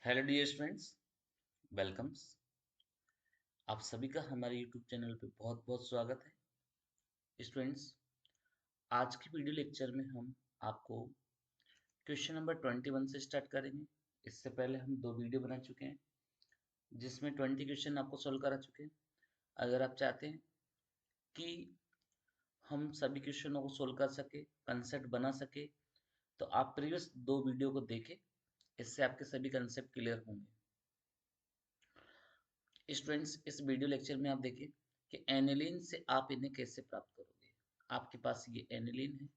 Hello dear students, welcomes. आप सभी का हमारे यूट्यूब चैनल पे बहुत बहुत स्वागत है। स्टूडेंट्स, आज की वीडियो लेक्चर में हम आपको क्वेश्चन नंबर 21 से स्टार्ट करेंगे। इससे पहले हम दो वीडियो बना चुके हैं जिसमें 20 क्वेश्चन आपको सॉल्व करा चुके हैं। अगर आप चाहते हैं कि हम सभी क्वेश्चनों को सोल्व कर सके, कंसेप्ट बना सके, तो आप प्रीवियस दो वीडियो को देखें। इससे आपके सभी कंसेप्ट क्लियर होंगे। स्टूडेंट्स, इस वीडियो लेक्चर में आप देखिए कि एनिलीन से आप इन्हें कैसे प्राप्त करोगे। आपके पास ये एनिलीन है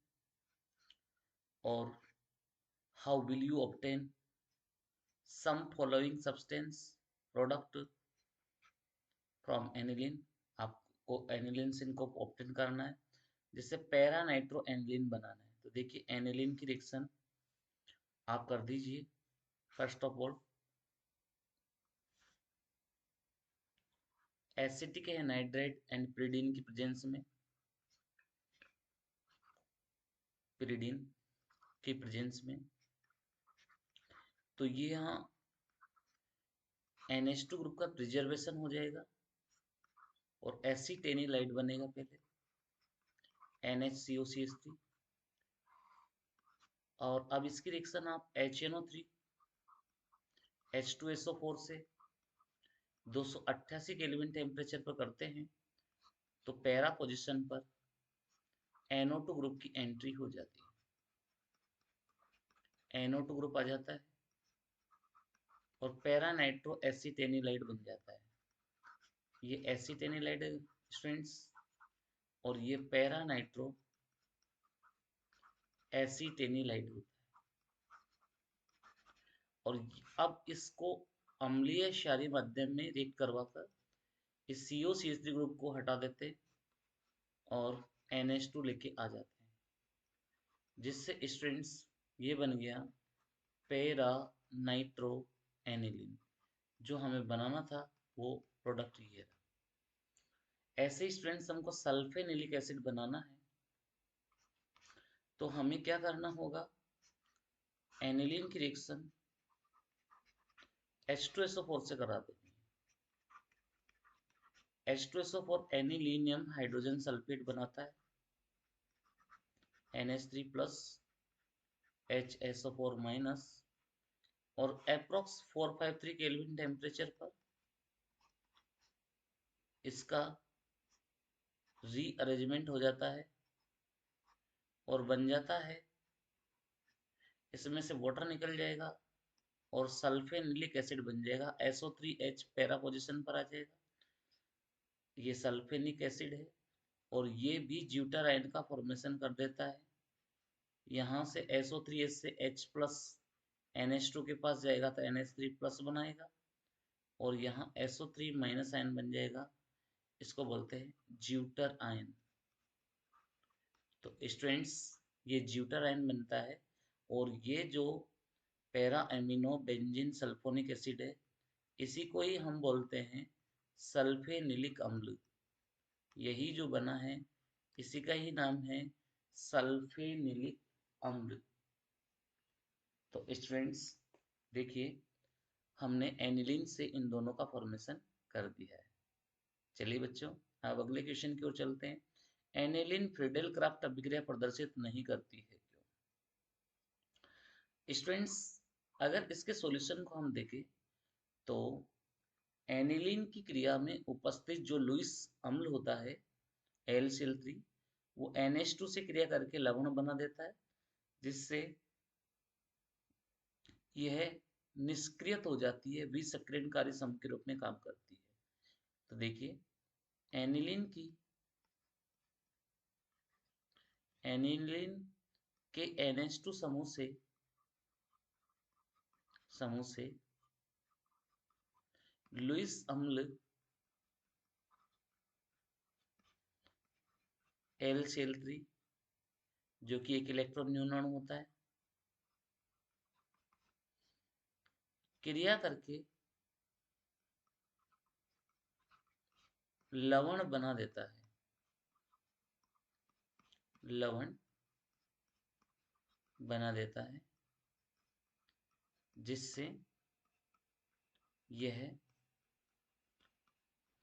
और how will you obtain some following substance product from aniline. आपको एनिलीन से इनको ऑब्टेन करना है, जिससे पैरा नाइट्रो एनिलीन बनाना है। तो देखिए एनिलीन की रिएक्शन आप कर दीजिए। First of all acetic anhydride and pyridine की प्रेजेंस में, पिरिडीन की प्रेजेंस में, तो ये यहाँ NH2 ग्रुप का प्रिजर्वेशन हो जाएगा और एसिटेनिलाइड बनेगा पहले NHCOCH3। और अब इसकी रिएक्शन आप HNO3 H2SO4 से 288 केल्विन टेम्परेचर पर करते हैं तो पैरा पोजीशन पर NO2 ग्रुप की एंट्री हो जाती है। NO2 ग्रुप आ जाता है और पैरा नाइट्रो एसिटेनिलाइड बन जाता है। ये एसिटेनिलाइड स्टूडेंट्स और ये पैरा नाइट्रो एसिटेनिलाइड होता है। और अब इसको अम्लीय क्षारीय माध्यम में रिएक्ट करवाकर इस COCH3 ग्रुप को हटा देते और NH2 लेके आ जाते हैं, जिससे स्टूडेंट्स ये बन गया पैरा नाइट्रो एनिलीन। जो हमें बनाना था वो प्रोडक्ट ये रहा। ऐसे ही स्टूडेंट्स हमको सल्फेनिलिक एसिड बनाना है, तो हमें क्या करना होगा, एनिलीन की रिएक्शन H2SO4 से करा देंगे। H2SO4 एनिलीनियम हाइड्रोजन सल्फेट बनाता है NH3 प्लस HSO4 माइनस, और अप्रोक्स 453 केल्विन टेम्परेचर पर इसका रीअरेंजमेंट हो जाता है और बन जाता है, इसमें से वाटर निकल जाएगा और सल्फेनिलिक एसिड बन जाएगा। SO3H पैरा पोजीशन पर आ जाएगा। ये सल्फेनिक एसिड है और ये भी ज्यूटर आयन का फॉर्मेशन कर देता है। यहाँ से SO3H से H प्लस NH2 के पास जाएगा तो NH3 प्लस बनाएगा और यहाँ SO3 माइनस आयन बन जाएगा। इसको बोलते हैं ज्यूटर आयन। तो स्टूडेंट्स, ये ज्यूटर आयन बनता है और ये जो para amino benzene sulphonic acid है, इसी को ही हम बोलते हैं सल्फेनिलिक अम्ल। यही जो बना है इसी का ही नाम है सल्फेनिलिक अम्ल। तो स्टूडेंट्स देखिए, हमने एनिलीन से इन दोनों का फॉर्मेशन कर दिया है। चलिए बच्चों, अब अगले क्वेश्चन की ओर चलते हैं। एनिलीन फ्रीडेल क्राफ्ट अभिक्रिया प्रदर्शित नहीं करती है, क्यों? स्टूडेंट्स, अगर इसके सॉल्यूशन को हम देखें तो एनिलीन की क्रिया में उपस्थित जो लुईस अम्ल होता है AlCl3, वो NH2 से क्रिया करके लवण बना देता है, जिससे यह निष्क्रियत हो जाती है, विसक्रियणकारी सम के रूप में काम करती है। तो देखिए एनिलीन की एनिलीन के NH2 समूह से लुईस अम्ल AlCl3, जो कि एक इलेक्ट्रॉन न्यून अणु होता है, क्रिया करके लवण बना देता है। लवण बना देता है जिससे यह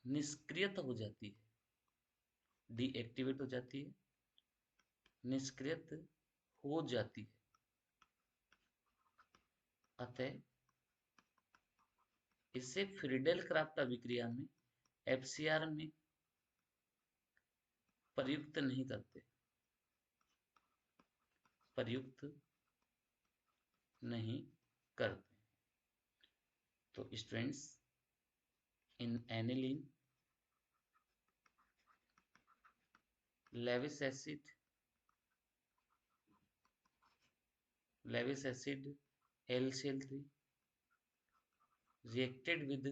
निष्क्रियत हो जाती है, डीएक्टिवेट हो जाती है, निष्क्रियत हो जाती है। अतः इसे फ्रीडेल क्राफ्ट अभिक्रिया में, एफसीआर में प्रयुक्त नहीं करते, प्रयुक्त नहीं करते। तो students, in aniline, Lewis acid, LCl3 reacted with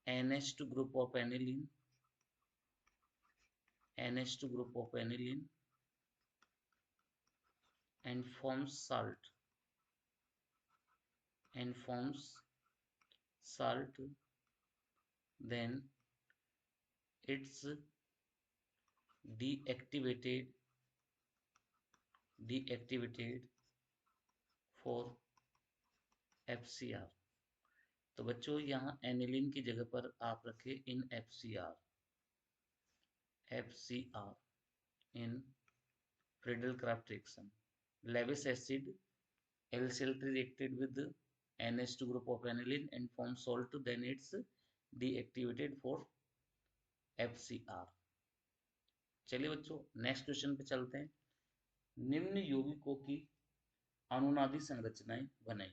NH2 group of aniline, NH2 group of aniline and forms salt, then it's deactivated for FCR। तो बच्चों यहाँ एनिलीन की जगह पर आप रखें इन FCR in Friedel craft reaction. Lewis acid LCl3 reacted with NH2 group of aniline and forms salt, then it's deactivated for FCR। चलिए बच्चों, नेक्स्ट क्वेश्चन पे चलते हैं। निम्न यौगिकों की अनुनादी संरचनाएं बनाई।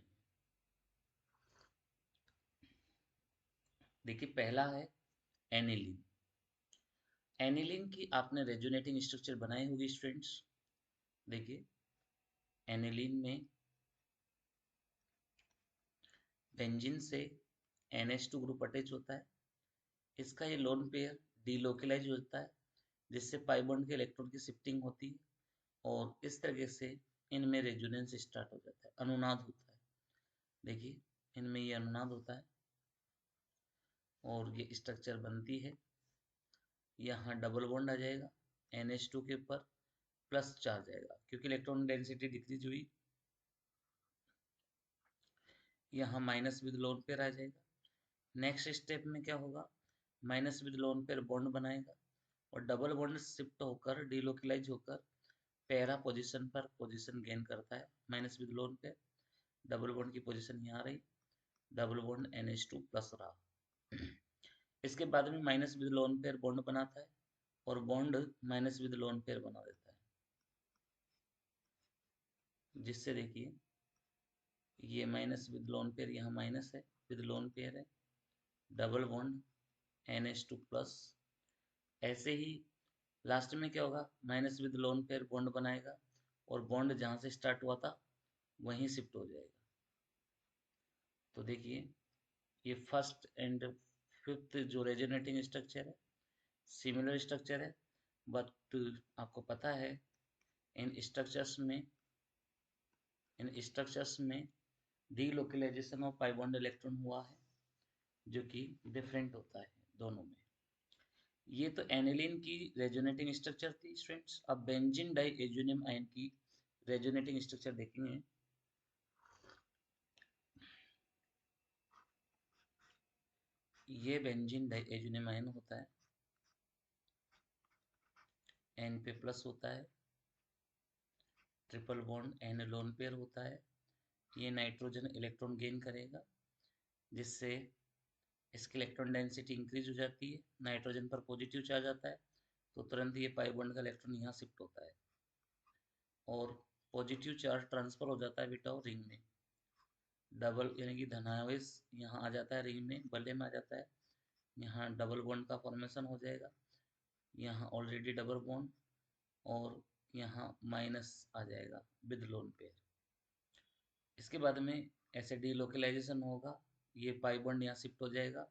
देखिए, पहला है एनिलीन। एनिलीन की आपने रेजोनेटिंग स्ट्रक्चर बनाई होगी स्टूडेंट्स। देखिए, एनिलीन में बेंजीन से NH2 ग्रुप अटैच होता है। इसका ये लोन पेयर डीलोकेलाइज होता है, जिससे पाई बॉन्ड के इलेक्ट्रॉन की शिफ्टिंग होती है और इस तरीके से इनमें रेजोनेंस स्टार्ट हो जाता है, अनुनाद होता है। देखिए, इनमें ये अनुनाद होता है और ये स्ट्रक्चर बनती है। यहाँ डबल बॉन्ड आ जाएगा, NH2 के ऊपर प्लस चार्ज आएगा क्योंकि इलेक्ट्रॉन डेंसिटी डिक्रीज हुई। यहाँ माइनस विद लोन पेयर आ जाएगा। नेक्स्ट स्टेप में क्या होगा, minus with lone pair bond बनाएगा और डबल बॉन्ड शिफ्ट होकर डीलोकेलाइज होकर पैरा पोजीशन पर पोजीशन गेन करता है। Minus with lone pair, double bond की पोजीशन यहाँ रही, डबल बॉन्ड NH2 प्लस रहा। इसके बाद में minus with lone pair bond बनाता है और bond minus with lone pair बना देता है, जिससे देखिए ये माइनस विद लोन पेयर यहाँ माइनस है, विद लोन पेयर है, डबल बॉन्ड NH2 प्लस। ऐसे ही लास्ट में क्या होगा, minus with lone pair bond बनाएगा और बॉन्ड जहां से स्टार्ट हुआ था वहीं शिफ्ट हो जाएगा। तो देखिए, ये फर्स्ट एंड फिफ्थ जो रेजोनेटिंग स्ट्रक्चर है, सिमिलर स्ट्रक्चर है, बट आपको पता है इन स्ट्रक्चर्स में delocalisation of pi bond electron हुआ है, जो कि डिफरेंट होता है दोनों में। ये तो एनिलीन की रेजोनेटिंग स्ट्रक्चर थी स्टूडेंट्स। अब बेंजीन डाइएजुनियम आयन की रेजोनेटिंग स्ट्रक्चर देखेंगे। ये बेंजीन डाइएजुनियम आयन होता है, N पे प्लस होता है, triple bond N lone pair होता है। ये नाइट्रोजन इलेक्ट्रॉन गेन करेगा, जिससे इसकी इलेक्ट्रॉन डेंसिटी इंक्रीज हो जाती है। नाइट्रोजन पर पॉजिटिव चार्ज आता है तो तुरंत ये पाई बॉन्ड का इलेक्ट्रॉन यहाँ शिफ्ट होता है और पॉजिटिव चार्ज ट्रांसफर हो जाता है बेटा और रिंग में। डबल यानी कि धनावेश यहाँ आ जाता है, रिंग में बल्ले में आ जाता है। यहाँ डबल बॉन्ड का फॉर्मेशन हो जाएगा, यहाँ ऑलरेडी डबल बॉन्ड और यहाँ माइनस आ जाएगा विद लोन पेयर। इसके बाद में ऐसे डीलोकेलाइजेशन होगा, ये पाई बॉन्ड यहाँ शिफ्ट हो जाएगा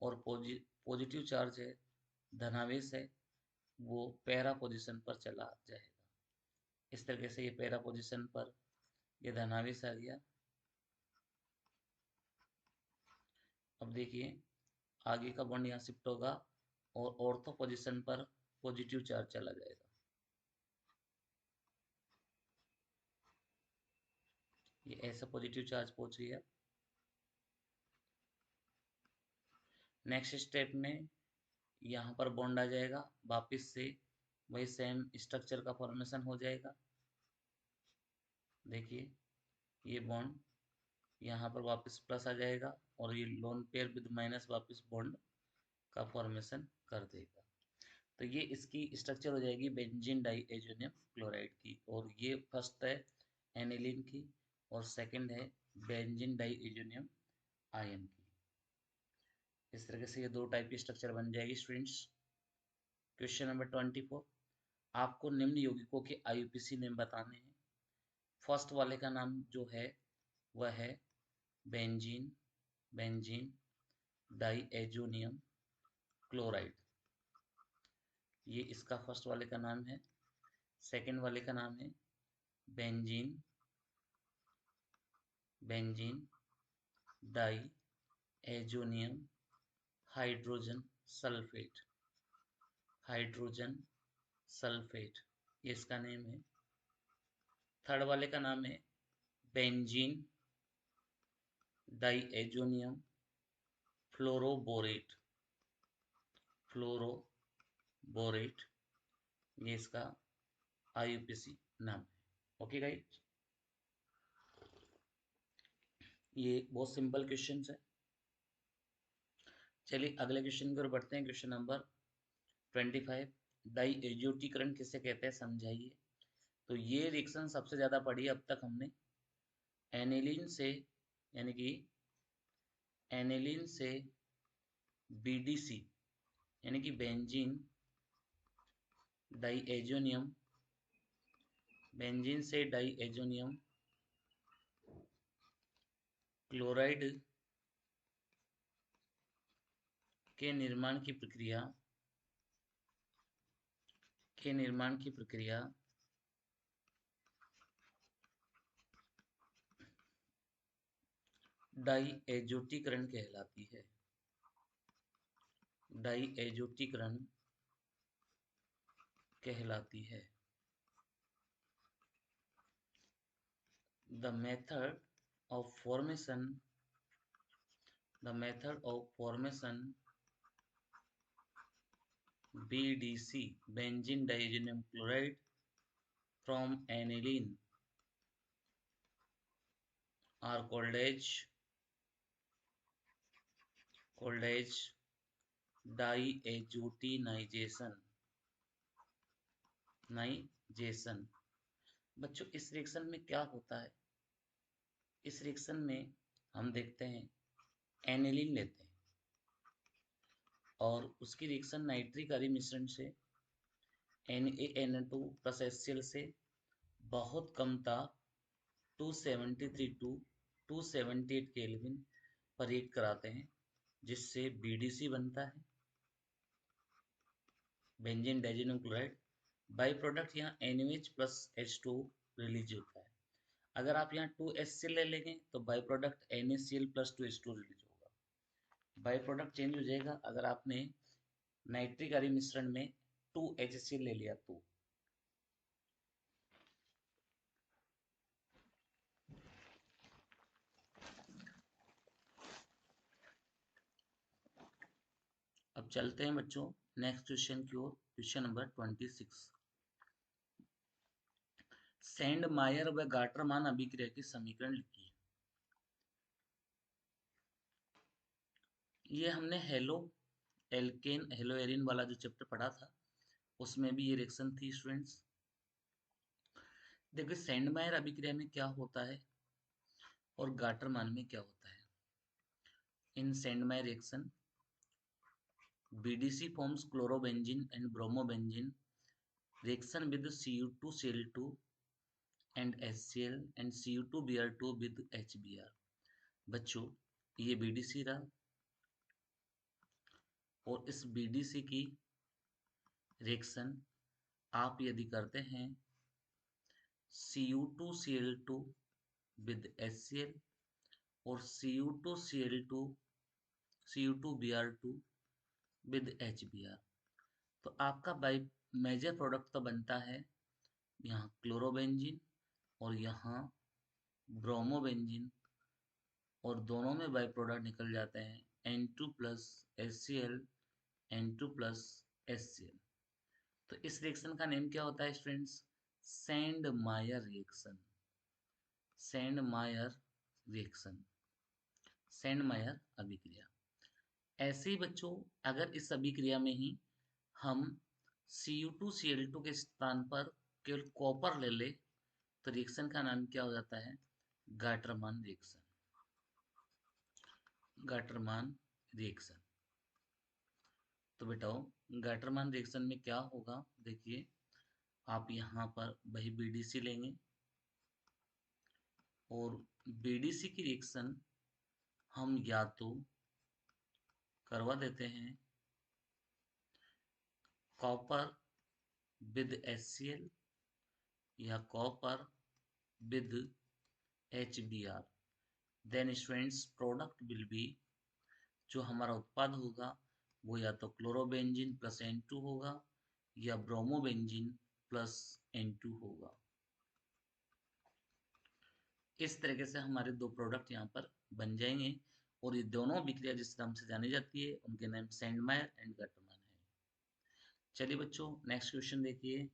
और पॉजिटिव चार्ज है, धनावेश है, वो पैरा पोजीशन पर चला जाएगा। इस तरीके से ये पैरा पोजीशन पर ये धनावेश आ गया। अब देखिए, आगे का बॉन्ड यहाँ शिफ्ट होगा और ऑर्थो पोजीशन पर पॉजिटिव चार्ज चला जाएगा। ये ऐसा पॉजिटिव चार्ज पहुंच गया। नेक्स्ट स्टेप में यहाँ पर बॉन्ड आ जाएगा, वापस से वही सेम स्ट्रक्चर का फॉर्मेशन हो जाएगा। देखिए ये बॉन्ड यहाँ पर वापस प्लस आ जाएगा और ये लोन पेयर विद माइनस वापस बॉन्ड का फॉर्मेशन कर देगा। तो ये इसकी स्ट्रक्चर हो जाएगी बेंजीन डाइएजोनियम क्लोराइड की, और ये फर्स्ट है एनिलीन की और सेकंड है बेंजीन डाइएजोनियम आयन की। इस तरीके से ये दो टाइप की स्ट्रक्चर बन जाएगी स्टूडेंट्स। क्वेश्चन नंबर 24, आपको निम्न यौगिकों के आईयूपीसी नेम बताने हैं। फर्स्ट वाले का नाम जो है वह है बेंजीन बेंजीन डाइएजोनियम क्लोराइड, ये इसका फर्स्ट वाले का नाम है। सेकंड वाले का नाम है benzene benzene diazonium hydrogen sulphate hydrogen sulphate, ये इसका नेम है। थर्ड वाले का नाम है बेंजीन डाइएजोनियम फ्लोरोबोरेट फ्लोरोबोरेट, ये इसका आईयूपीसी नाम है। ओके गाइस, ये बहुत सिंपल क्वेश्चन है। चलिए अगले क्वेश्चन की ओर बढ़ते हैं। क्वेश्चन नंबर 25, डाइएजोटीकरण किसे कहते हैं समझाइए। तो ये रिएक्शन सबसे ज्यादा पढ़ी अब तक हमने। एनिलीन से यानी कि एनिलीन से बीडीसी यानी कि बेंजीन डाइएजोनियम, बेंजीन से डाइएजोनियम क्लोराइड के निर्माण की प्रक्रिया डाइएजोटीकरण कहलाती है। डाइएजोटीकरण कहलाती है। The method of formation BDC benzene diazoenium chloride from aniline are called as diazotinization। बच्चों इस रिएक्शन में क्या होता है, इस रिएक्शन में हम देखते हैं एनिलीन लेते हैं और उसकी रिएक्शन नाइट्रिक आरी मिश्रण से NaN2 प्लस HCl से बहुत कम था 273 टू 278 केल्विन पर हीट कराते हैं, जिससे BDC बनता है, बेंजीन डाइजेनियम क्लोराइड। बाई प्रोडक्ट यहाँ NaOH प्लस H2 रिलीज होता है। अगर आप यहाँ 2HCl ले लेंगे तो by product NaCl plus 2H2 release होगा। बाई प्रोडक्ट चेंज हो जाएगा अगर आपने नाइट्रिक आरी मिश्रण में 2HCl ले लिया तो। अब चलते हैं बच्चों नेक्स्ट क्वेश्चन की ओर। क्वेश्चन नंबर 26, सैंड मायर व गाटरमान अभिक्रिया की समीकरण लिखिए। ये हमने हेलो एल्केन हेलो एरिन वाला जो चैप्टर पढ़ा था उसमें भी ये रिएक्शन थी स्टूडेंट्स। देखिए सैंड मायर अभिक्रिया में क्या होता है और गाटरमान में क्या होता है। इन sand Mayar reaction BDC forms chlorobenzene and bromobenzene reaction with Cu2Cl2 and HCl and Cu2Br2 with HBr। बच्चों ये BDC रहा और इस BDC की रिएक्शन आप यदि करते हैं Cu2Cl2 with HCl और Cu2Br2 with HBr, तो आपका बाई मेजर प्रोडक्ट तो बनता है यहाँ क्लोरोबेंजीन और यहाँ ब्रोमोबेंजीन, और दोनों में बाई प्रोडक्ट निकल जाते हैं N2 plus HCl, N2 plus HCl। तो इस रिएक्शन का नेम क्या होता है स्टूडेंट्स? सैंड मायर रिएक्शन। सैंड मायर रिएक्शन, सैंड मायर अभिक्रिया। ऐसे ही बच्चों, अगर इस अभिक्रिया में ही हम Cu2Cl2 के स्थान पर केवल कॉपर ले ले तो रिएक्शन का नाम क्या हो जाता है? Gattermann reaction. Gattermann reaction. तो बेटाओ, गाटरमान रिएक्शन में क्या होगा? देखिए, आप यहाँ पर वही BDC लेंगे और BDC की रिएक्शन हम या तो करवा देते हैं कॉपर विद HCl या copper with HBr। Then students, product will be, जो हमारा उत्पाद होगा वो या तो क्लोरोबेंजीन प्लस N2 होगा या ब्रोमोबेंजीन प्लस N2 होगा। इस तरीके से हमारे दो प्रोडक्ट यहाँ पर बन जाएंगे और ये दोनों विक्रिया जिस नाम से जानी जाती है उनके नाम सैंडमायर एंड गटरमान है। चलिए बच्चों, नेक्स्ट क्वेश्चन देखिए।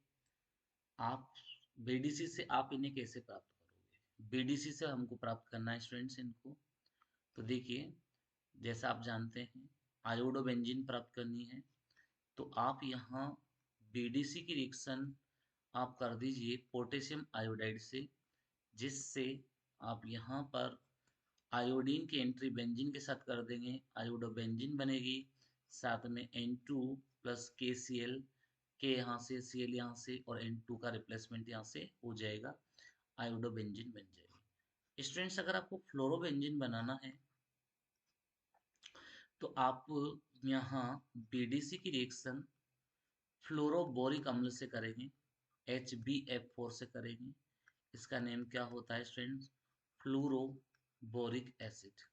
आप बीडीसी से आप इन्हें कैसे प्राप्त करोगे? बीडीसी से हमको प्राप्त करना है स्टूडेंट्स इनको। तो देखिए, जैसा आप जानते हैं आयोडो बेंजीन प्राप्त करनी है, तो आप यहाँ बीडीसी की रिएक्शन आप कर दीजिए पोटेशियम आयोडाइड से, जिससे आप यहाँ पर आयोडीन की एंट्री बेंजीन के साथ कर देंगे, आयोडो बेंजीन बनेगी, साथ में N2 प्लस KCl, के यहाँ से Cl यहाँ से और N2 का रिप्लेसमेंट यहाँ से हो जाएगा, आयोडो बेंजीन बन जाएगी। स्टूडेंट्स, अगर आपको फ्लोरोबेंजीन बनाना है तो आप यहाँ बीडीसी की रिएक्शन फ्लोरोबोरिक अम्ल से करेंगे, HbF4 से करेंगे। इसका नेम क्या होता है स्टूडेंट्स? Fluoroboric acid.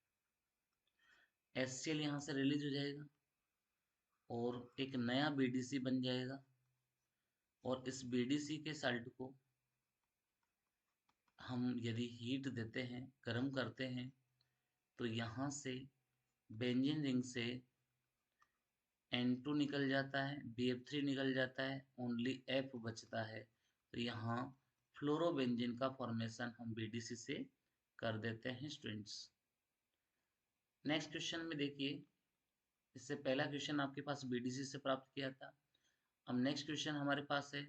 HCl यहाँ से रिलीज हो जाएगा और एक नया बीडीसी बन जाएगा, और इस बीडीसी के साल्ट को हम यदि हीट देते हैं, गर्म करते हैं, तो यहाँ से बेंजीन रिंग से N2 निकल जाता है, BF3 निकल जाता है, ओनली F बचता है। तो यहाँ फ्लोरोबेंजीन का फॉर्मेशन हम बीडीसी से कर देते हैं स्टूडेंट्स। नेक्स्ट क्वेश्चन में देखिए, इससे पहला क्वेश्चन आपके पास बीडीसी से प्राप्त किया था। अब नेक्स्ट क्वेश्चन हमारे पास है,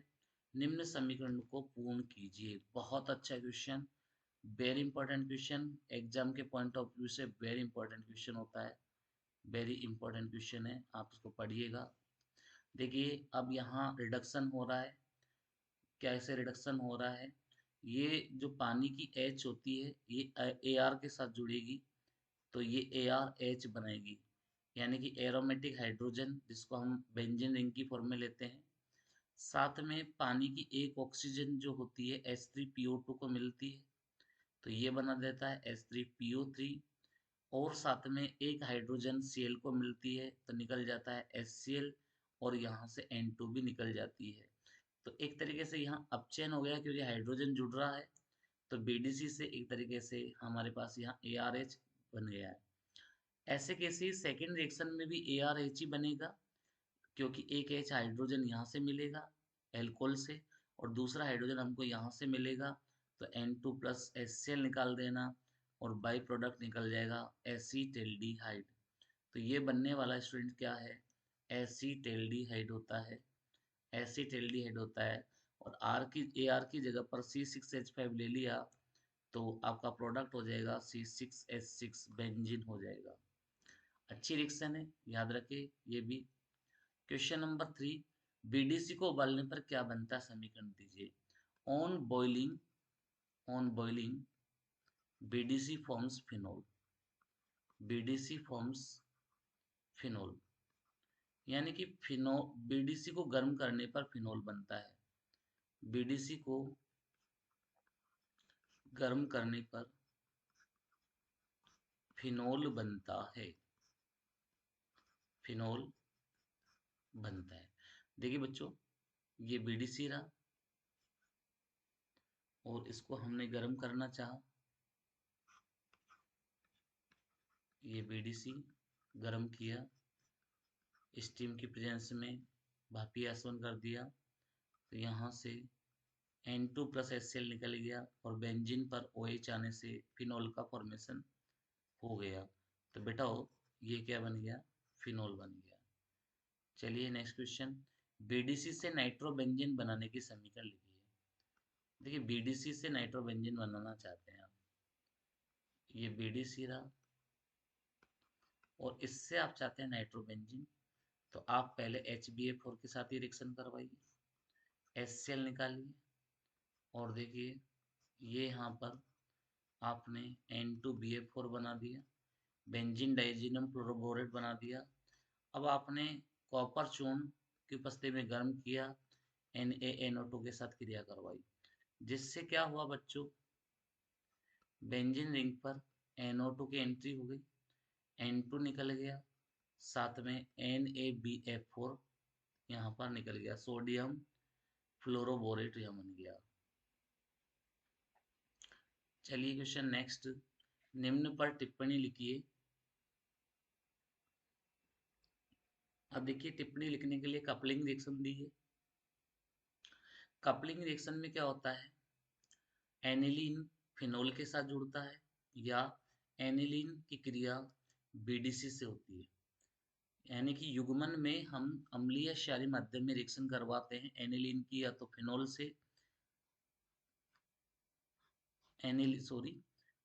निम्न समीकरण को पूर्ण कीजिए। बहुत अच्छा question, very important question, exam के पॉइंट ऑफ व्यू से वेरी इंपॉर्टेंट क्वेश्चन होता है, वेरी इंपॉर्टेंट क्वेश्चन है, आप इसको पढ़िएगा। देखिए, अब यहाँ रिडक्शन हो रहा है, कैसे रिडक्शन हो रहा है? ये जो पानी की H होती है ये AR के साथ जुड़ेगी, तो ये ARH बनाएगी, यानी कि एरोमेटिक हाइड्रोजन, जिसको हम बेंजीन रिंग की फॉर्म में लेते हैं। साथ में पानी की एक ऑक्सीजन जो होती है H3PO2 को मिलती है, तो ये बना देता है H3PO3, और साथ में एक हाइड्रोजन Cl को मिलती है तो निकल जाता है HCl, और यहाँ से N2 भी निकल जाती है। तो एक तरीके से यहाँ अपचयन हो गया क्योंकि हाइड्रोजन जुड़ रहा है, तो BDC से एक तरीके से हमारे पास यहाँ ARH बन गया है। ऐसे कैसे सेकेंड रिएक्शन में भी ARH ही बनेगा, क्योंकि एक H हाइड्रोजन यहाँ से मिलेगा एल्कोहल से, और दूसरा हाइड्रोजन हमको यहाँ से मिलेगा, तो N2 प्लस HCl निकाल देना और बाई प्रोडक्ट निकल जाएगा एसीटेल्डिहाइड। तो ये बनने वाला स्टूडेंट क्या है? एसीटेल्डिहाइड होता है, एसीटेल्डिहाइड होता है। और AR की जगह पर C6H5 ले लिया तो आपका प्रोडक्ट हो जाएगा C6H6 बेंजीन हो जाएगा। अच्छी रिएक्शन है, याद रखिए ये भी। क्वेश्चन नंबर 3, बीडीसी को उबालने पर क्या बनता है समीकरण दीजिए। On boiling, on boiling BDC forms phenol, BDC forms phenol, यानी कि फिनोल, बीडीसी को गर्म करने पर फिनोल बनता है, बीडीसी को गर्म करने पर फिनोल बनता है, फिनोल बनता है। देखिए बच्चों, ये बीडीसी रहा और इसको हमने गर्म करना चाहा, ये बीडीसी गरम किया, स्टीम की प्रेजेंस में भापी आसवन कर दिया, तो यहाँ से N2 प्लस HCl निकल गया और बेंजीन पर OH आने से फिनोल का फॉर्मेशन हो गया। तो बेटा ये क्या बन गया, फिनोल बन गया। चलिए नेक्स्ट क्वेश्चन, बीडीसी से नाइट्रोबेंजीन बनाने की समीकरण लिखिए। देखिए बीडीसी से नाइट्रोबेंजीन बनाना चाहते हैं आप, ये बीडीसी रहा और इससे आप चाहते हैं नाइट्रोबेंजीन, तो आप पहले HBA4 के साथ ही रिएक्शन करवाइए, HCl निकालिए और देखिए ये यहाँ पर आपने N2BA4 बना दिया, बेंजीन डाइजीनम फ्लोरोबोरेट बना दिया। अब आपने कॉपर चूर्ण की उपस्थिति में गर्म किया, NaNO2 के साथ क्रिया करवाई, जिससे क्या हुआ बच्चों, बेंजीन रिंग पर NO2 की एंट्री हो गई, N2 निकल गया, साथ में NaBF4 यहाँ पर निकल गया, सोडियम फ्लोरोबोरेट यहाँ बन गया। चलिए क्वेश्चन नेक्स्ट, निम्न पर टिप्पणी लिखिए। अब देखिए टिप्पणी लिखने के लिए कपलिंग रिएक्शन दी है। कपलिंग रिएक्शन में क्या होता है, एनिलीन फिनोल के साथ जुड़ता है या एनिलीन की क्रिया बीडीसी से होती है, यानी कि युग्मन में हम अम्लीय क्षारीय माध्यम में रिएक्शन करवाते हैं एनिलीन की या तो फिनोल से,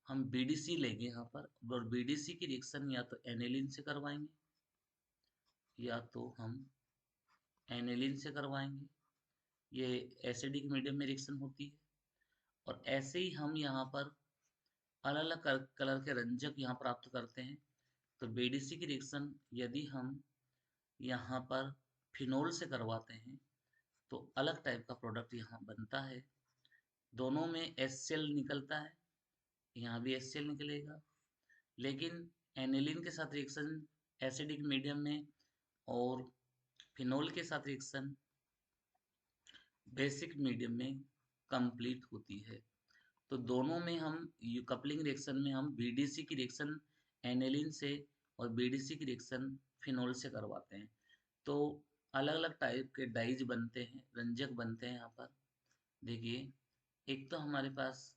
हम बीडीसी लेंगे यहाँ पर और बीडीसी की रिएक्शन या तो एनिलीन से करवाएंगे या तो हम एनिलीन से करवाएंगे, ये एसिडिक मीडियम में रिएक्शन होती है। और ऐसे ही हम यहाँ पर अलग अलग कलर के रंजक यहाँ प्राप्त करते हैं। तो बीडीसी की रिएक्शन यदि हम यहाँ पर फिनोल से करवाते हैं तो अलग टाइप का प्रोडक्ट यहाँ बनता है, दोनों में HCl निकलता है, यहाँ भी HCl निकलेगा, लेकिन एनिलीन के साथ रिएक्शन एसिडिक मीडियम में और फिनोल के साथ रिएक्शन बेसिक मीडियम में कंप्लीट होती है। तो दोनों में हम कपलिंग रिएक्शन में हम बीडीसी की रिएक्शन एनिलीन से और बीडीसी की रिएक्शन फिनोल से करवाते हैं। तो अलग अलग टाइप के डाइज बनते हैं, रंजक बनते हैं यहाँ पर। देखिए एक तो हमारे पास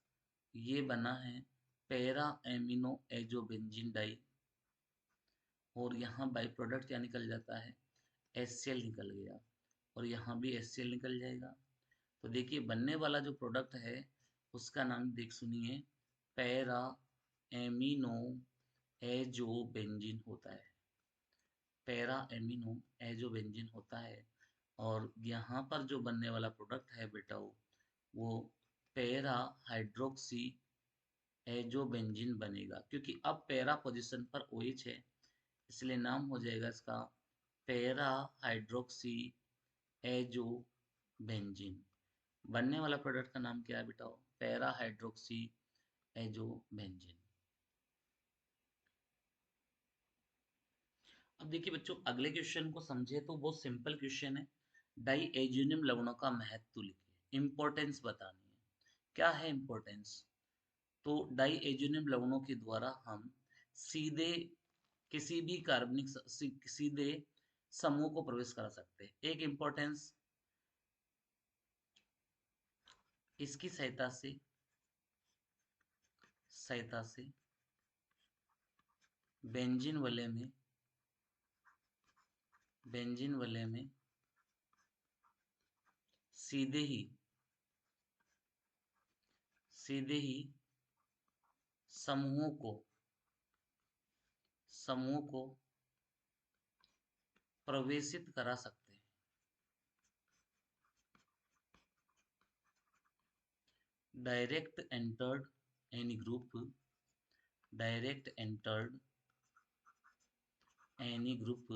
ये बना है पैरा एमिनो एजोबेंजीन डाई, और यहाँ बाई प्रोडक्ट क्या निकल जाता है, HCl निकल गया और यहाँ भी HCl निकल जाएगा। तो देखिए बनने वाला जो प्रोडक्ट है उसका नाम देख सुनिए, पैरा एमिनो एजोबेंजीन होता है, पैरा एमिनो एजोबेंजीन होता है। और यहाँ पर जो बनने वाला प्रोडक्ट है बेटा वो पैरा हाइड्रोक्सी एजोबेंजीन बनेगा, क्योंकि अब पैरा पोजीशन पर OH है, इसलिए नाम हो जाएगा इसका पैरा हाइड्रोक्सी एजोबेंजीन। बनने वाला प्रोडक्ट का नाम क्या है बेटा, पैरा हाइड्रोक्सी एजोबेंजीन। अब देखिए बच्चों अगले क्वेश्चन को समझे तो बहुत सिंपल क्वेश्चन है, डाई एज्यूनियम लवणों का महत्व लिखिए, इंपॉर्टेंस बतानी है। क्या है इंपॉर्टेंस, तो डाई एज्यूनियम लवणों के द्वारा हम सीधे किसी भी कार्बनिक सीधे समूह को प्रवेश करा सकते हैं। एक इंपॉर्टेंस, इसकी सहायता से बेंजीन वलय में सीधे ही समूह को प्रवेशित करा सकते हैं। Direct entered any group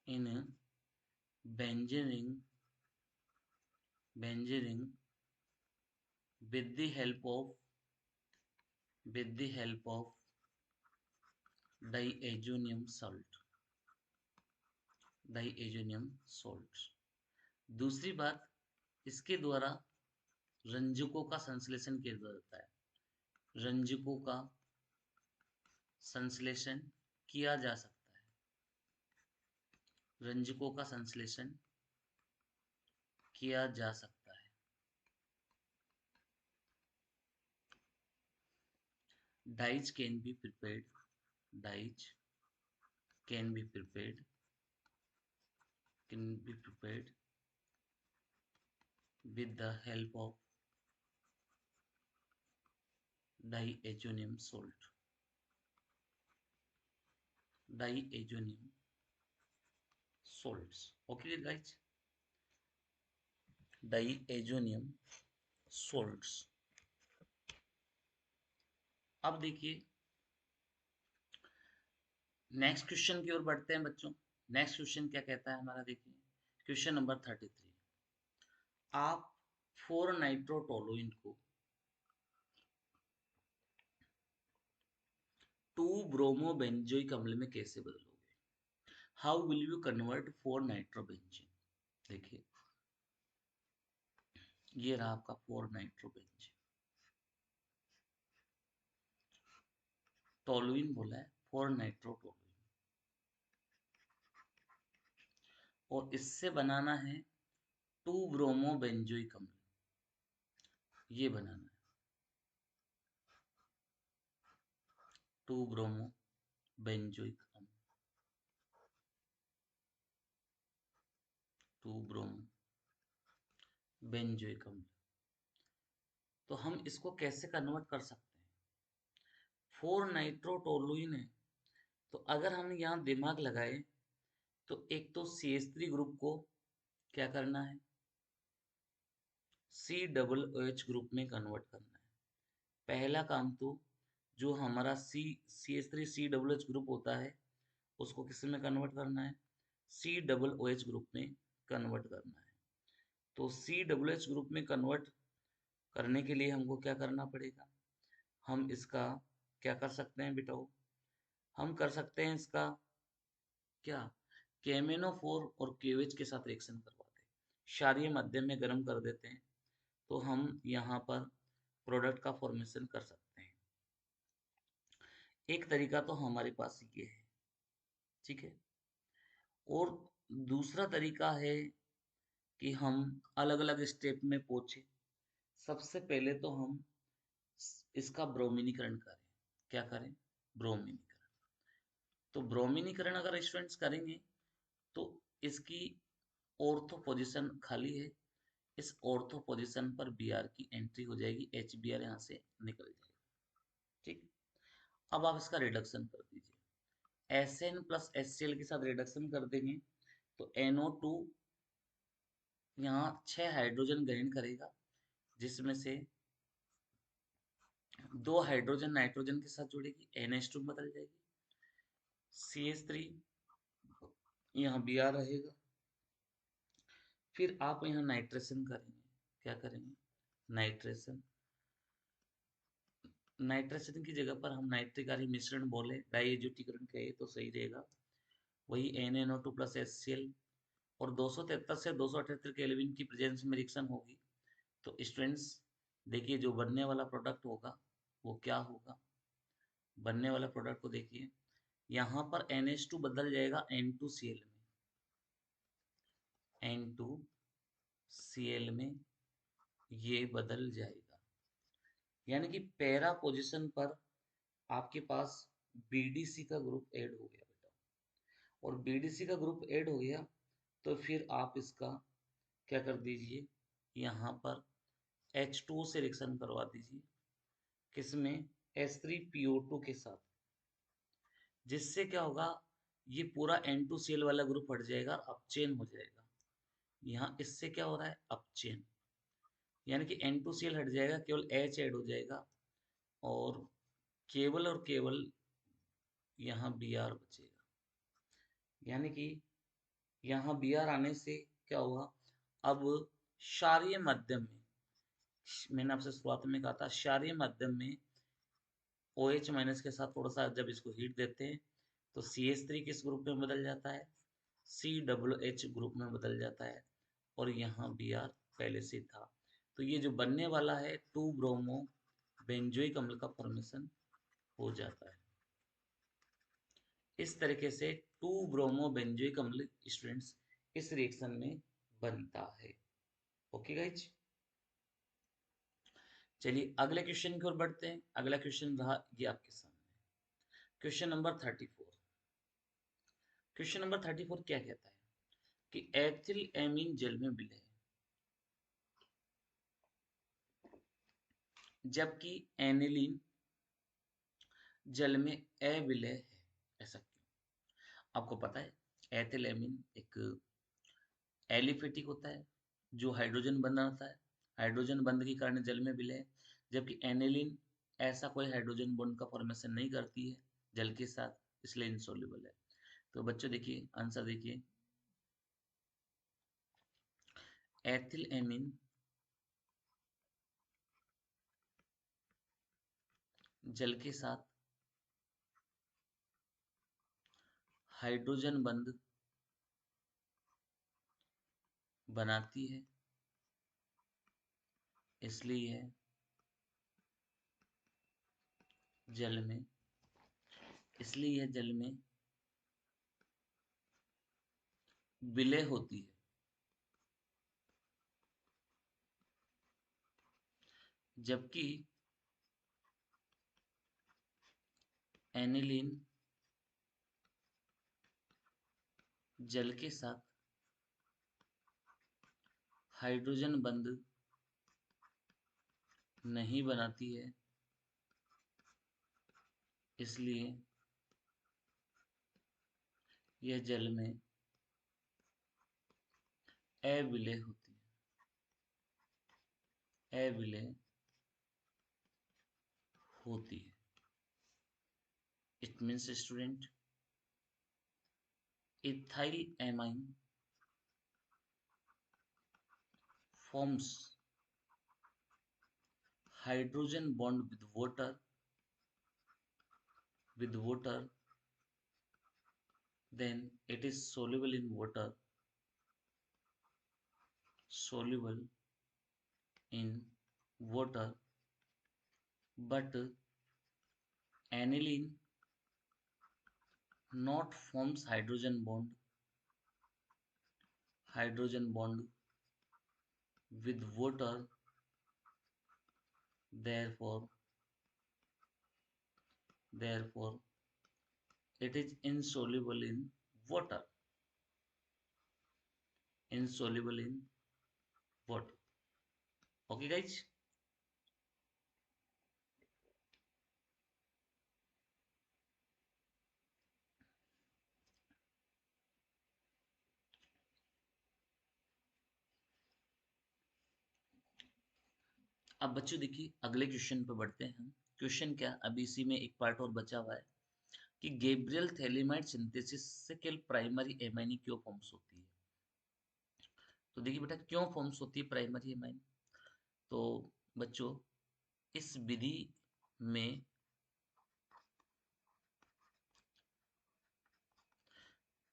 in benzene with the help of diazonium salt। दूसरी बात, इसके द्वारा रंजकों का संश्लेषण किया जाता है। रंजकों का संश्लेषण किया जा सकता है, रंजकों का संश्लेषण किया जा सकता है। Dyes can be prepared. Dyes can be prepared. Can be prepared with the help of diazonium salt. Diazonium salts. Okay, guys. Diazonium salts. अब देखिए नेक्स्ट क्वेश्चन की ओर बढ़ते हैं बच्चों। नेक्स्ट क्वेश्चन क्या कहता है हमारा, देखिए क्वेश्चन नंबर 33। आप 4 नाइट्रोटोलुइन को 2 ब्रोमोबेंजोइक अम्ल में कैसे बदलोगे? How will you convert 4 nitrobenzene? देखिए ये रहा आपका 4 नाइट्रोबेंजीन, टोलुइन बोला है 4 नाइट्रोटोलुइन, और इससे बनाना है 2 ब्रोमोबेंजोइक अम्ल, ये बनाना है 2 ब्रोमोबेंजोइक अम्ल, 2 ब्रोमोबेंजोइक अम्ल। तो हम इसको कैसे कन्वर्ट कर सकते हैं? 4 नाइट्रोटोलुइन है, तो अगर हम यहाँ दिमाग लगाए तो एक तो CH3 ग्रुप को क्या करना है, COOH ग्रुप में कन्वर्ट करना है। पहला काम तो जो हमारा CH3 COOH ग्रुप होता है उसको किस में कन्वर्ट करना है, COOH ग्रुप में कन्वर्ट करना है। तो COOH ग्रुप में कन्वर्ट करने के लिए हमको क्या करना पड़ेगा, हम इसका क्या कर सकते हैं बेटाओ, हम कर सकते हैं इसका क्या, KMnO4 और KOH के साथ रिएक्शन करवाते हैं, क्षारीय माध्यम में गर्म कर देते हैं, तो हम यहाँ पर प्रोडक्ट का फॉर्मेशन कर सकते हैं। एक तरीका तो हमारे पास ये है, ठीक है। और दूसरा तरीका है कि हम अलग अलग स्टेप में पहुंचे। सबसे पहले तो हम इसका ब्रोमीनीकरण करें। क्या करें? ब्रोमीनीकरण। तो ब्रोमीनीकरण अगर स्टूडेंट्स करेंगे तो इसकी ऑर्थो पोजीशन खाली है, इस ऑर्थो पोजीशन पर Br की एंट्री हो जाएगी, HBr यहाँ से निकल जाएगा, ठीक। अब आप इसका रिडक्शन कर दीजिए, Sn प्लस HCl के साथ रिडक्शन कर देंगे तो NO2 यहाँ 6 हाइड्रोजन ग्रहण करेगा, जिसमें से 2 हाइड्रोजन नाइट्रोजन के साथ जुड़ेगी, NH2 बदल जाएगी, CH3 यहाँ Br रहेगा। फिर आप यहाँ नाइट्रेशन करेंगे। क्या करेंगे? नाइट्रेशन। नाइट्रेशन की जगह पर हम नाइट्रिक आयन मिश्रण बोले, डाइएज्योटीकरण कहे तो सही रहेगा। वही NaNO2 प्लस HCl और 273 से 278 केल्विन की प्रेजेंस में रिएक्शन होगी। तो स्टूडेंट्स देखिए जो बनने वाला प्रोडक्ट होगा वो क्या होगा, बनने वाला प्रोडक्ट को देखिए, यहाँ पर NH2 बदल जाएगा N2Cl में, N2Cl में ये बदल जाएगा, यानी कि पैरा पोजीशन पर आपके पास BDC का ग्रुप ऐड हो गया बेटा, और BDC का ग्रुप ऐड हो गया तो फिर आप इसका क्या कर दीजिए, यहाँ पर H2O से रिएक्शन करवा दीजिए, किसमें, H3PO2 के साथ, जिससे क्या होगा, ये पूरा N2Cl वाला ग्रुप हट जाएगा और अपचेन हो जाएगा। यहाँ इससे क्या हो रहा है, अपचेन, यानी कि N2Cl हट जाएगा, केवल H ऐड हो जाएगा और केवल यहाँ Br बचेगा, यानी कि यहाँ Br आने से क्या हुआ, अब क्षारीय माध्यम में, मैंने आपसे शुरुआत में कहा था क्षारीय माध्यम में OH माइनस के साथ थोड़ा सा जब इसको हीट देते हैं तो CH3 किस ग्रुप में बदल जाता है, COOH ग्रुप में बदल जाता है, और यहाँ Br पहले से था। तो ये जो बनने वाला है 2 ब्रोमो बेंजोइक अम्ल का फॉर्मेशन हो जाता है। इस तरीके से 2 ब्रोमो बेंजोइक अम्ल स्टूडेंट्स इस रिएक्शन में बनता है। ओके गाइज, चलिए अगले क्वेश्चन की ओर बढ़ते हैं। अगला क्वेश्चन रहा ये आपके सामने, क्वेश्चन नंबर 34। क्वेश्चन नंबर 34 क्या कहता है कि एथिल एमीन जल में विलय है, जबकि एनिलीन जल में अविलय है। ऐसा क्यों? आपको पता है एथिल एमीन एक एलिफेटिक होता है जो हाइड्रोजन बनाता है, हाइड्रोजन बंध के कारण जल में विलय है, जबकि एनिलीन ऐसा कोई हाइड्रोजन बॉन्ड का फॉर्मेशन नहीं करती है जल के साथ, इसलिए इनसॉल्युबल है। तो बच्चों देखिए आंसर देखिए, एथिल एमीन जल के साथ हाइड्रोजन बंध बनाती है, इसलिए जल में इसलिए जल में विलय होती है, जबकि एनिलीन जल के साथ हाइड्रोजन बंध नहीं बनाती है, इसलिए यह जल में अविलय होती है, अविलय होती है। It means student, ethyl amine forms hydrogen bond with water, then it is soluble in water, soluble in water, but aniline not forms hydrogen bond with water, therefore it is insoluble in water, insoluble in water. Okay guys, अब बच्चों देखिए अगले question पे बढ़ते हैं हम। Question क्या, अभी इसी में एक पार्ट और बचा हुआ है कि गैब्रियल थैलेमाइड सिंथेसिस से केवल प्राइमरी एमाइन क्यों फॉर्म्स होती है। तो देखिए बेटा क्यों फॉर्म्स होती है प्राइमरी एमाइन। तो बच्चों इस विधि में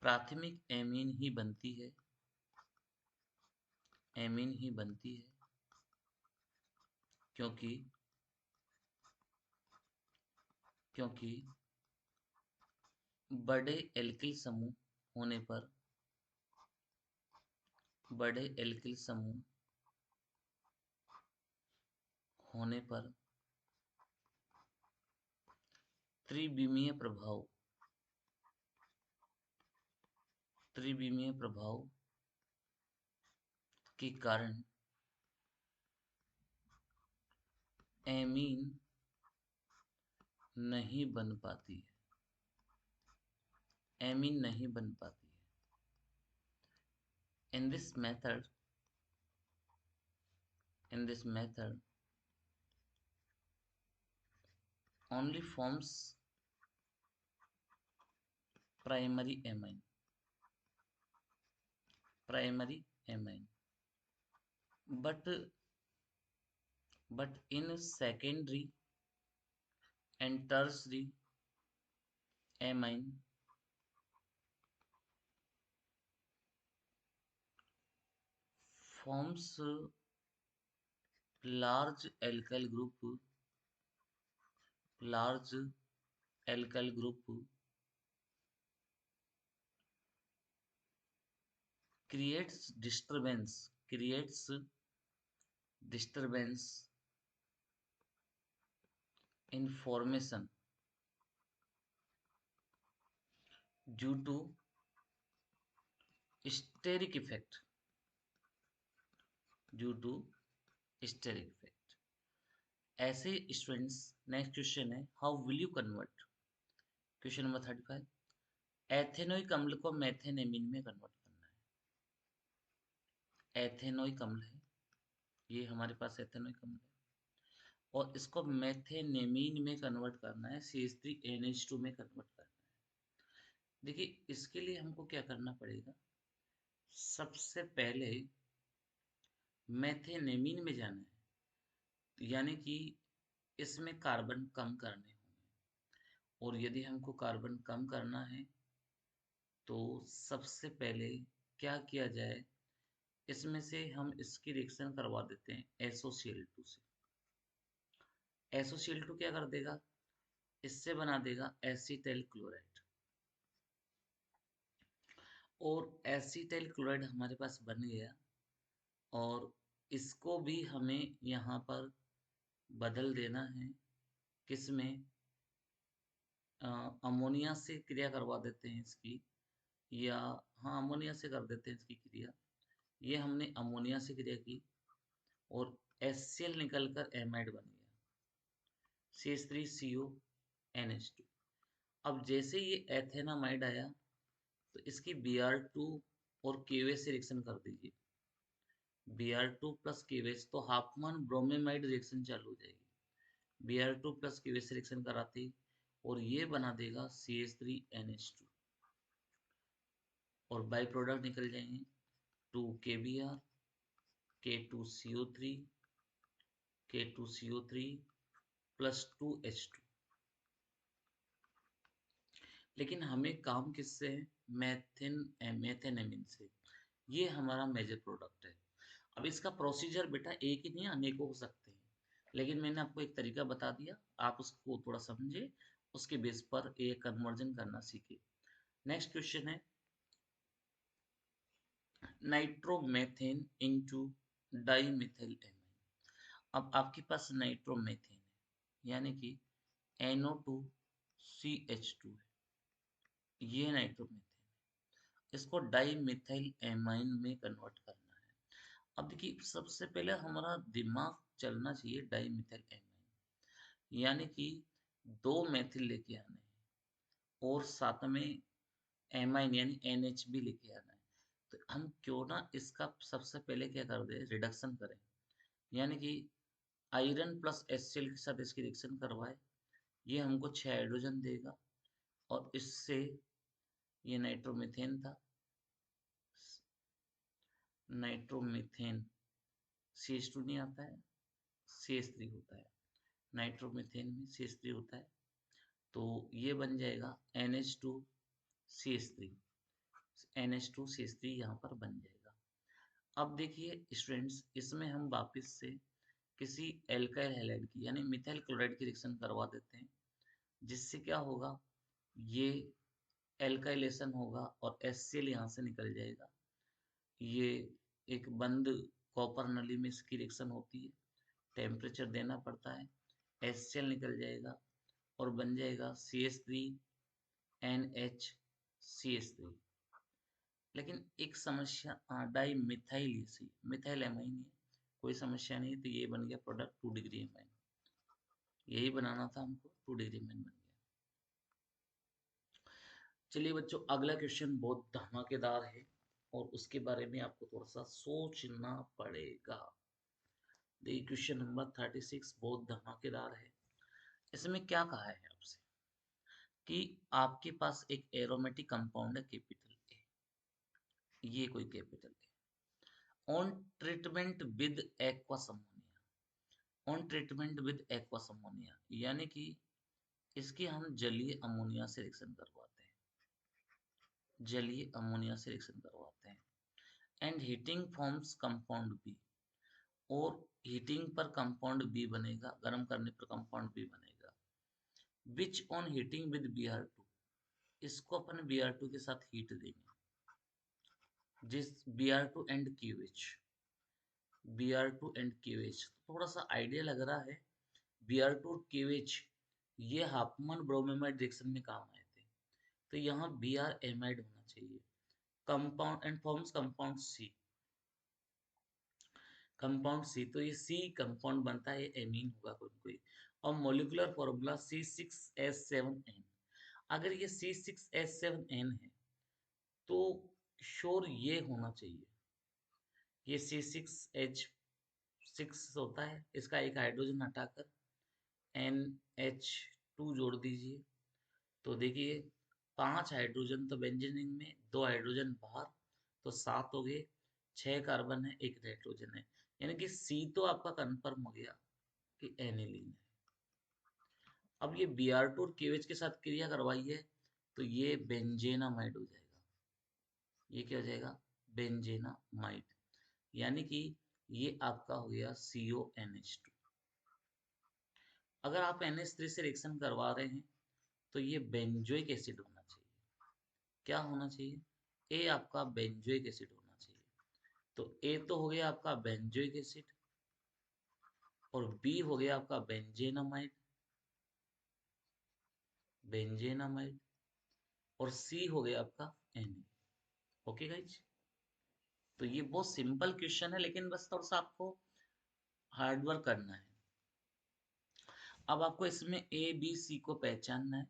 प्राथमिक एमीन ही बनती है, एमीन ही बनती है, क्योंकि क्योंकि बड़े एल्किल समूह होने पर बड़े एल्किल समूह होने पर त्रिविमीय प्रभाव त्रिविमीय प्रभाव के कारण एमीन नहीं बन पाती है, एमीन नहीं बन पाती है। In this method only forms primary amine, but in secondary and tertiary amine forms large alkyl group large alkyl group creates disturbance in formation due to steric effect ऐसे स्टूडेंट्स, नेक्स्ट क्वेश्चन है, how will you convert, question number 35, ethanoic अम्ल को मेथेनेमीन में convert करना है। Ethanoic अम्ल है, ये हमारे पास एथेनोइक अम्ल है, और इसको मेथेनेमीन में कन्वर्ट करना है, CH3NH2 में कन्वर्ट करना है। देखिए, इसके लिए हमको क्या करना पड़ेगा, सबसे पहले मेथेनेमीन में जाना है, यानी कि इसमें कार्बन कम करने होंगे, और यदि हमको कार्बन कम करना है तो सबसे पहले क्या किया जाए, इसमें से हम इसकी रिएक्शन करवा देते हैं SOCl2 से। SOCl2 क्या कर देगा, इससे बना देगा एसिटाइल क्लोराइड, और एसिटाइल क्लोराइड हमारे पास बन गया, और इसको भी हमें यहाँ पर बदल देना है, किसमें, अमोनिया से क्रिया करवा देते हैं इसकी, या हाँ अमोनिया से कर देते हैं इसकी क्रिया। ये हमने अमोनिया से क्रिया की और HCl निकलकर एमाइड बन गया, CH3CONH2। अब जैसे ये एथेनामाइड आया तो इसकी Br2 और KOH से रिएक्शन कर दीजिए, Br2 प्लस KOH, तो हाफमैन ब्रोमेमाइड रिएक्शन चालू हो जाएगी। Br2 प्लस KOH से रिएक्शन कराती और ये बना देगा CH3NH2, और बाई प्रोडक्ट निकल जाएंगे 2KBr, K2CO3, K2CO3 plus 2H2। लेकिन हमें काम किससे है, मेथेनेमीन से, ये हमारा मेजर प्रोडक्ट है। अब इसका प्रोसीजर बेटा एक ही नहीं, अनेकों हो सकते हैं, लेकिन मैंने आपको एक तरीका बता दिया, आप उसको थोड़ा समझे, उसके बेस पर एक कन्वर्जन करना सीखे। नेक्स्ट क्वेश्चन है, नाइट्रोमेथेन इनटू डाईमिथाइल एमाइन। अब आपके पास नाइट्रोमेथेन है, यानी कि NO2CH2 है, ये नाइट्रोमेथेन, इसको डाईमिथाइल एमाइन में कन्वर्ट करना है। अब देखिए, सबसे पहले हमारा दिमाग चलना चाहिए डाईमिथाइल एमाइन, यानी कि 2 मेथिल लेके आने हैं और साथ में एमाइन यानी NH भी लेके आना है। तो हम क्यों ना इसका सबसे पहले क्या कर दे, रिडक्शन करें, यानी कि आयरन प्लस HCl के साथ इसकी रिएक्शन करवाए, ये हमको 6 हाइड्रोजन देगा, और इससे ये नाइट्रोमीथेन था, नाइट्रोमीथेन CH2 नहीं आता है, CH3 होता है, नाइट्रोमीथेन में CH3 होता है, तो ये बन जाएगा NH2CH3, NH2CH3 यहाँ पर बन जाएगा। अब देखिए स्टूडेंट्स, इसमें हम वापस से किसी एल्काइल हैलाइड की यानी मिथाइल क्लोराइड की रिएक्शन करवा देते हैं, जिससे क्या होगा, ये एल्काइलेशन होगा और HCl यहाँ से निकल जाएगा। ये एक बंद कॉपर नली में इसकी रिएक्शन होती है, टेम्परेचर देना पड़ता है, HCl निकल जाएगा और बन जाएगा CH3NH CH3। लेकिन एक समस्या, डाई मिथाइल, मिथाइल एमाइन है, कोई समस्या नहीं, तो ये बन गया प्रोडक्ट 2 डिग्री एमाइन, यही बनाना था हमको, 2 डिग्री एमाइन बन गया। चलिए बच्चों, अगला क्वेश्चन बहुत धमाकेदार है और उसके बारे में आपको थोड़ा सा सोचना पड़ेगा। देखिए क्वेश्चन नंबर 36 बहुत धमाकेदार है। इसमें क्या कहा है आपसे कि आपके पास एक एरोमेटिक कंपाउंड है कैपिटल ए, ये कोई capital A, on treatment with aqueous ammonia, on treatment with aqueous ammonia, यानी कि इसकी हम जलीय अमोनिया से रिएक्शन करवाते हैं, जलीय अमोनिया से रिएक्शन करवाते हैं, and heating forms compound B, और हीटिंग पर कंपाउंड बी बनेगा, गर्म करने पर कंपाउंड बी बनेगा। Which on heating with Br2, इसको अपन Br2 के साथ हीट देंगे, जिस Br2 and KOH, Br2 and KOH, थोड़ा सा आइडिया लग रहा है। Br2 और KOH ये हाफमैन ब्रोमेमाइड रिएक्शन में काम आए थे, तो यहाँ Br एमाइड होना चाहिए। Compound and forms compound C, compound C, तो ये C कंपाउंड बनता है, ये एमीन होगा कोई कोई। और मोलिकुलर फॉर्मूला C6H7N, अगर ये C6H7N है तो श्योर ये होना चाहिए, ये C6H6 होता है, इसका एक हाइड्रोजन हटाकर NH2 जोड़ दीजिए, तो देखिए 5 हाइड्रोजन तो बेंजीन रिंग में, 2 हाइड्रोजन बाहर, तो 7 हो गए, 6 कार्बन है, 1 नाइट्रोजन है, यानी कि C तो आपका कंफर्म हो गया कि एनिलीन है। अब ये Br2 और KOH के साथ क्रिया करवाइए तो ये बेंजेनामाइड हो जाएगा, ये क्या हो जाएगा, बेंजेनामाइड, यानी कि ये आपका हो गया CONH2। अगर आप NH3 से रिएक्शन करवा रहे हैं तो ये बेंजोइक एसिड होना चाहिए, क्या होना चाहिए, ए आपका बेंजोइक एसिड होना चाहिए, तो ए तो हो गया आपका बेंजोइक एसिड, और बी हो गया आपका बेंजेनामाइड, बेंजेनामाइड, और सी हो गया आपका एन। ओके गाइज, तो ये बहुत सिंपल क्वेश्चन है, लेकिन बस थोड़ा सा आपको हार्ड वर्क करना है। अब आपको इसमें ए बी सी को पहचानना है।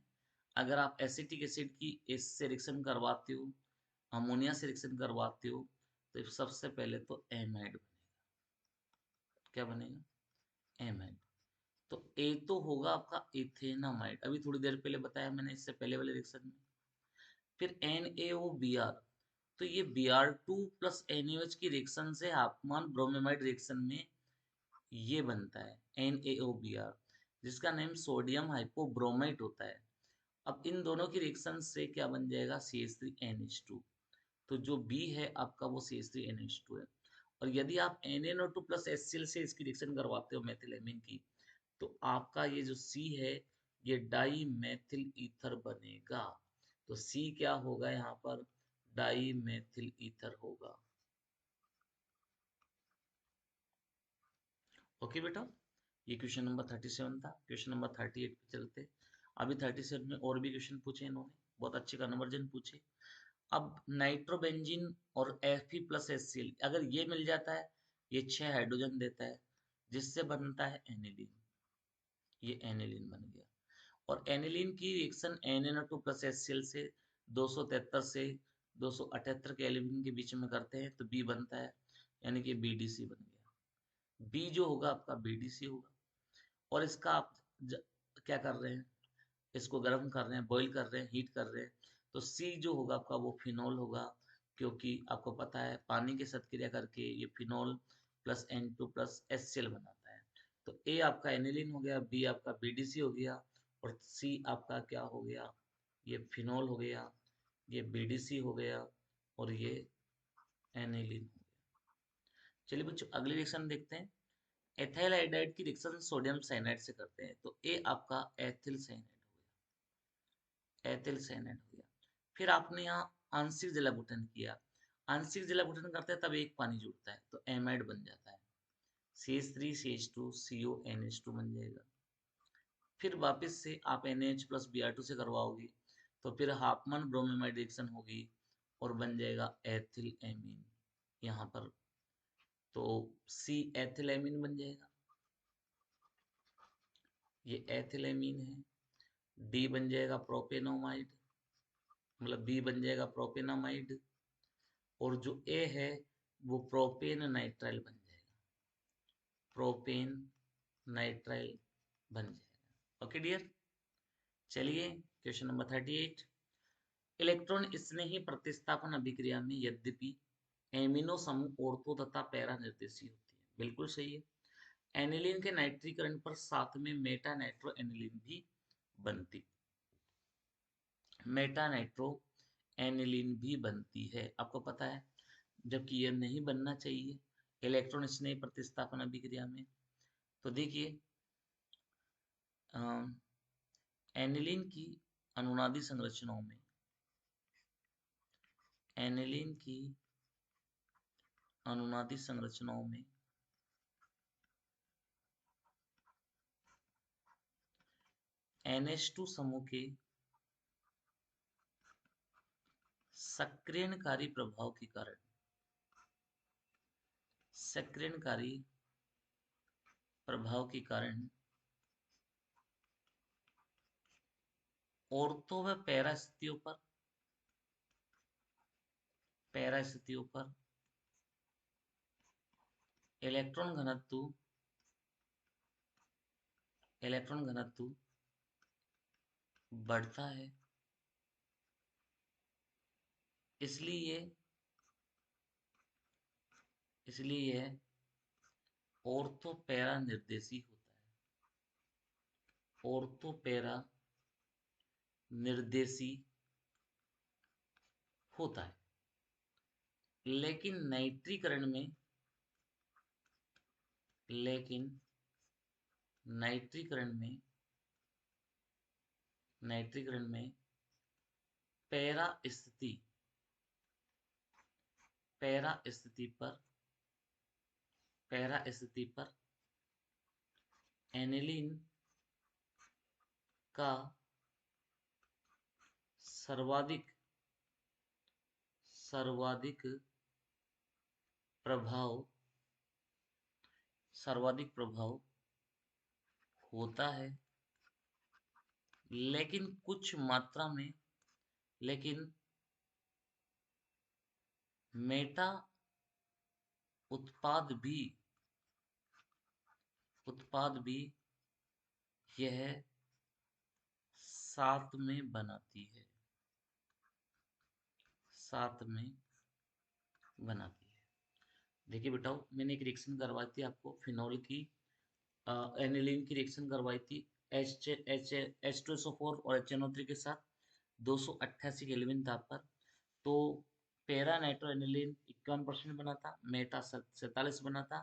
अगर आप एसिटिक एसिड की एस से रिएक्शन करवाते हो, अमोनिया से रिएक्शन करवाते हो, तो सबसे पहले तो एमाइड बनेगा, क्या बनेगा, एमाइड। तो ए तो होगा आपका इथेनामाइड, अभी थोड़ी देर पहले बताया मैंने इससे पहले वाले रिएक्शन में। फिर NaOBr, तो ये Br2 प्लस NaOH की रिएक्शन से हाफमैन ब्रोमेमाइड रिएक्शन में ये बनता है NaOBr, जिसका नेम सोडियम हाइपोब्रोमाइट होता है। अब इन दोनों की रिएक्शन से क्या बन जाएगा, CH3NH2, तो जो B है आपका वो CH3NH2 है। और यदि आप NaNO2 प्लस HCl से इसकी रिएक्शन करवाते हो मेथिलेमिन की, तो आपका ये जो C है ये डाई मेथिल ईथर बनेगा, तो C क्या होगा यहाँ पर, डाई मेथिल ईथर होगा। ओके बेटा, ये क्वेश्चन नंबर 37 था। क्वेश्चन नंबर 38 पे चलते। अभी 37 में और भी क्वेश्चन पूछे इन्होंने, बहुत अच्छे कन्वर्जन पूछे। अब नाइट्रोबेंजीन और Fe प्लस HCl, अगर ये मिल जाता है, ये 6 हाइड्रोजन देता है, जिससे बनता है एनिलीन, ये एनिलीन बन गया। और एनिलीन की रिएक्शन NaNO2 प्लस HCl से 273 से 278 केल्विन के बीच में करते हैं, तो बी बनता है, यानी कि BDC बन गया। बी जो होगा आपका BDC होगा। और इसका आप क्या कर रहे हैं, इसको गर्म कर रहे हैं, बॉईल कर रहे हैं, हीट कर रहे हैं, तो सी जो होगा आपका वो फिनॉल होगा, क्योंकि आपको पता है पानी के साथ क्रिया करके ये phenol plus N2 plus HCl बनाता है। तो ए आपका एनिलीन हो गया, बी आपका BDC हो गया, और सी आपका क्या हो गया, ये फिनॉल हो गया, ये BDC हो गया, और ये एनिलीन हो गया। चलिए बच्चों अगली रिएक्शन देखते हैं। एथाइल आइडाइड की रिएक्शन सोडियम साइनाइड से करते हैं, तो ए आपका एथिल साइनाइड हो गया, एथिल साइनाइड हो गया। फिर आपने यहाँ आंशिक जलावतन किया, आंशिक जलावतन करते हैं तब एक पानी जुड़ता है, तो एमाइड बन जाता है, CH3 CH2 CONH2 बन जाएगा। फिर वापस से आप NaH प्लस Br2 से करवाओगे, तो फिर हाफमैन ब्रोमेमाइड रिएक्शन होगी और बन जाएगा एथिल एमीन यहाँ पर, तो C एथिल एमीन बन जाएगा, ये एथिल एमीन है। डी बन जाएगा प्रोपेनोमाइड, मतलब बी बन जाएगा प्रोपेनामाइड, और जो ए है वो प्रोपेन नाइट्राइल बन जाएगा, प्रोपेन नाइट्राइल बन जाएगा। ओके डियर, चलिए क्वेश्चन नंबर 38। इलेक्ट्रॉन स्नेही प्रतिस्थापन अभिक्रिया में यद्यपि एमिनो समूह ऑर्थो तथा पैरा निर्देशी होती है, बिल्कुल सही है। एनिलीन के नाइट्रीकरण पर साथ में मेटा नाइट्रो एनिलीन भी बनती, मेटा नाइट्रो एनिलीन भी बनती है, आपको पता है, जबकि यह नहीं बनना चाहिए इलेक्ट्रॉन स्नेह प्रतिस्थापन अभिक्रिया में। तो देखिए एनिलीन की अनुनादी संरचनाओं में एनिलीन की अनुनादी संरचनाओं में NH2 समूह के सक्रियणकारी प्रभाव के कारण सक्रियणकारी प्रभाव के कारण ऑर्थो व पैरा स्थितियों पर इलेक्ट्रॉन घनत्व बढ़ता है। इसलिए यह ऑर्थो पैरा निर्देशी होता है। ऑर्थो पैरा निर्देशी होता है। लेकिन नाइट्रीकरण में पैरा स्थिति पर एनिलीन का सर्वाधिक प्रभाव होता है। लेकिन कुछ मात्रा में मेटा उत्पाद भी यह साथ में बनाती है। देखिए बेटाओ, मैंने एक रिएक्शन करवाई थी आपको फिनॉल की एनिलीन की रिएक्शन करवाई थी H2SO4 और HNO3 के साथ 288 केल्विन ताप पर। तो पैरा नाइट्रो एनिलीन 51% बना था, मेटा 47 बना था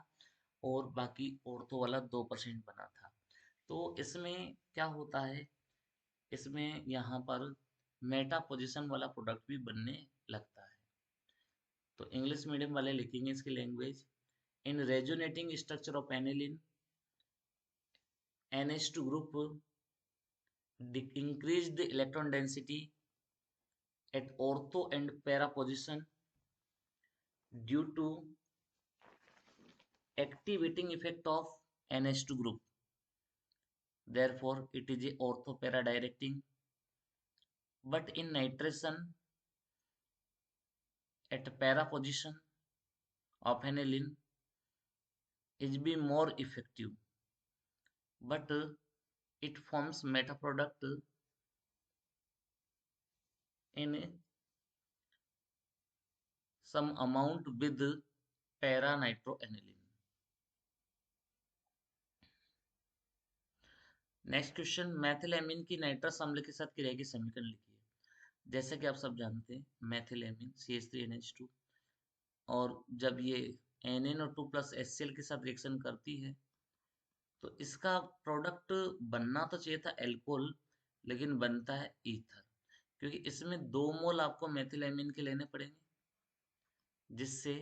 और बाकी ऑर्थो वाला 2% बना था। तो इसमें क्या होता है, इसमें यहाँ पर मेटा पोजीशन वाला प्रोडक्ट भी बनने लगता है। तो इंग्लिश मीडियम वाले लिखेंगे इसकी language, in resonating structure of aniline NH2 group increase the electron density at ortho and para position due to activating effect of NH2 group. Therefore, it is a ortho para directing. But in nitration at para position of aniline is be more effective. But it forms meta product in some amount with para nitroaniline. Next question, methylamine की nitrous अम्ल के साथ क्रिया की समीकरण लिखिए। जैसे कि आप सब जानते हैं मैथिलेमिन CH3NH2 और जब ये NaNO2 प्लस HCl के साथ रिएक्शन करती है तो इसका प्रोडक्ट बनना तो चाहिए था एल्कोहल, लेकिन बनता है ईथर, क्योंकि इसमें 2 मोल आपको मैथिलेमिन के लेने पड़ेंगे, जिससे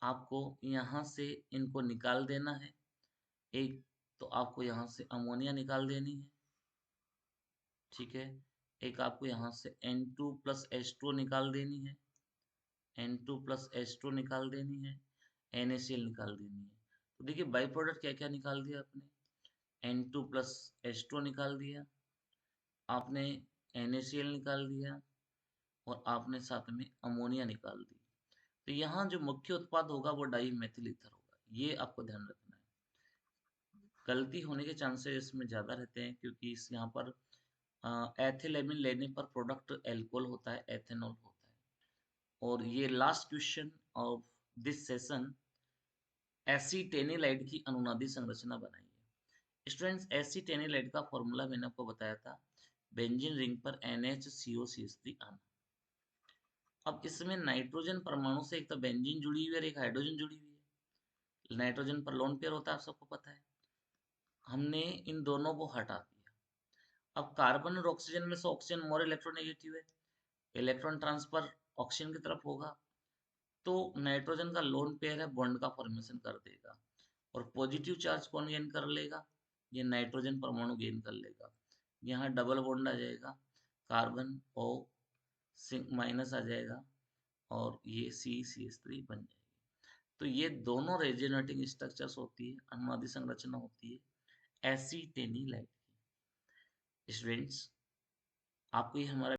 आपको यहाँ से इनको निकाल देना है। एक तो आपको यहाँ से अमोनिया निकाल देनी है, ठीक है। एक आपको यहाँ से N2 प्लस H2 निकाल देनी है, N2 प्लस H2 निकाल देनी है, NaCl निकाल देनी है। तो देखिए बाई प्रोडक्ट क्या क्या निकाल दिया आपने, N2 प्लस H2 निकाल दिया, आपने NaCl निकाल दिया और आपने साथ में अमोनिया निकाल दी। तो यहाँ जो मुख्य उत्पाद होगा वो डाई मेथिल ईथर होगा, ये आपको ध्यान रखना है। गलती होने के चांसेस इसमें ज़्यादा रहते हैं क्योंकि इस यहाँ पर एथिलेमिन लेने पर प्रोडक्ट एल्कोहल होता है, एथेनॉल होता है। और ये last question of this session, acetanilide की अनुनादी संरचना बनाइए। स्टूडेंट्स, एसीटेनिलाइड का फॉर्मूला मैंने आपको बताया था, बेंजीन रिंग पर NHCOCH3 आना। अब इसमें नाइट्रोजन परमाणु से एक तो बेंजीन जुड़ी हुई है और एक हाइड्रोजन जुड़ी हुई है। नाइट्रोजन पर लोन पेयर होता है, आप सबको पता है। हमने इन दोनों को हटा दिया अब कार्बन और ऑक्सीजन में से ऑक्सीजन मोर इलेक्ट्रोनेगेटिव है, इलेक्ट्रॉन ट्रांसफर ऑक्सीजन की तरफ होगा, तो नाइट्रोजन का लोन पेयर है, बॉन्ड का फॉर्मेशन कर देगा और पॉजिटिव चार्ज कौन गेन कर लेगा, ये नाइट्रोजन परमाणु गेन कर लेगा। यहाँ डबल बॉन्ड आ जाएगा, कार्बन ओ माइनस आ जाएगा और ये CH3 बन जाएगा। तो ये दोनों रेजोनेटिंग स्ट्रक्चर्स होती है, अनुनादी संरचना होती है एसिटेनिलाइट की। स्टूडेंट्स, आपको ये हमारा